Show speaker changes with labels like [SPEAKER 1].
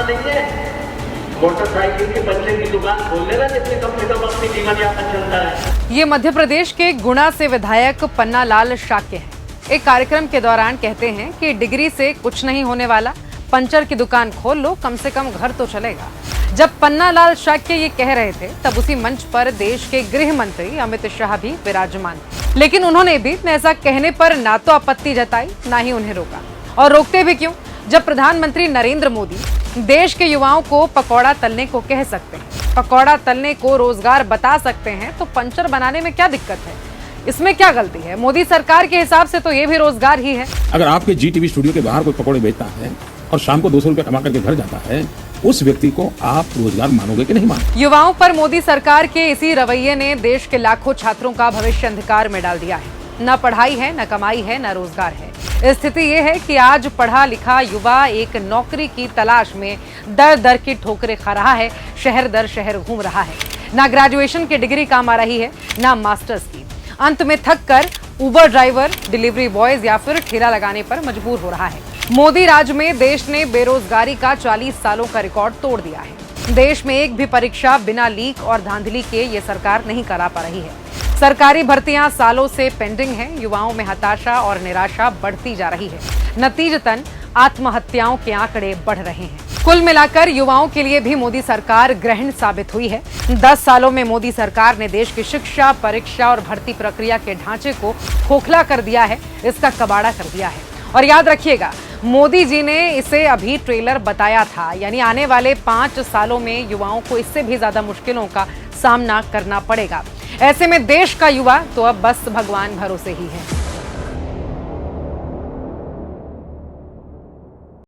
[SPEAKER 1] नहीं है। मोटरसाइकिल के पंचर की दुकान खोल लेना, जिससे कम से कम अपनी जीवन यापन चलता है।
[SPEAKER 2] ये मध्य प्रदेश के गुना से विधायक पन्नालाल शाक्य हैं। एक कार्यक्रम के दौरान कहते हैं कि डिग्री से कुछ नहीं होने वाला, पंचर की दुकान खोल लो, कम से कम घर तो चलेगा। जब पन्नालाल शाक्य ये कह रहे थे तब उसी मंच पर देश के गृह मंत्री अमित शाह भी विराजमान थे, लेकिन उन्होंने भी ऐसा कहने पर ना तो आपत्ति जताई, ना ही उन्हें रोका। और रोकते भी क्यों, जब प्रधानमंत्री नरेंद्र मोदी देश के युवाओं को पकौड़ा तलने को कह सकते हैं, पकौड़ा तलने को रोजगार बता सकते हैं, तो पंचर बनाने में क्या दिक्कत है? इसमें क्या गलती है? मोदी सरकार के हिसाब से तो ये भी रोजगार ही है।
[SPEAKER 3] अगर आपके GTV स्टूडियो के बाहर कोई पकौड़े बेचता है और शाम को 200 रुपया कमा करके घर जाता है, उस व्यक्ति को आप रोजगार मानोगे कि नहीं मानोगे?
[SPEAKER 2] युवाओं पर मोदी सरकार के इसी रवैये ने देश के लाखों छात्रों का भविष्य अंधकार में डाल दिया है। न पढ़ाई है, न कमाई है, न रोजगार है। स्थिति ये है कि आज पढ़ा लिखा युवा एक नौकरी की तलाश में दर दर की ठोकरें खा रहा है, शहर दर शहर घूम रहा है। ना ग्रेजुएशन की डिग्री काम आ रही है, ना मास्टर्स की। अंत में थक कर उबर ड्राइवर, डिलीवरी बॉयज या फिर ठेला लगाने पर मजबूर हो रहा है। मोदी राज में देश ने बेरोजगारी का 40 सालों का रिकॉर्ड तोड़ दिया है। देश में एक भी परीक्षा बिना लीक और धांधली के ये सरकार नहीं करा पा रही है। सरकारी भर्तियां सालों से पेंडिंग हैं। युवाओं में हताशा और निराशा बढ़ती जा रही है। नतीजतन आत्महत्याओं के आंकड़े बढ़ रहे हैं। कुल मिलाकर युवाओं के लिए भी मोदी सरकार ग्रहण साबित हुई है। 10 सालों में मोदी सरकार ने देश की शिक्षा, परीक्षा और भर्ती प्रक्रिया के ढांचे को खोखला कर दिया है, इसका कबाड़ा कर दिया है। और याद रखिएगा, मोदी जी ने इसे अभी ट्रेलर बताया था, यानी आने वाले 5 सालों में युवाओं को इससे भी ज्यादा मुश्किलों का सामना करना पड़ेगा। ऐसे में देश का युवा तो अब बस भगवान भरोसे ही है।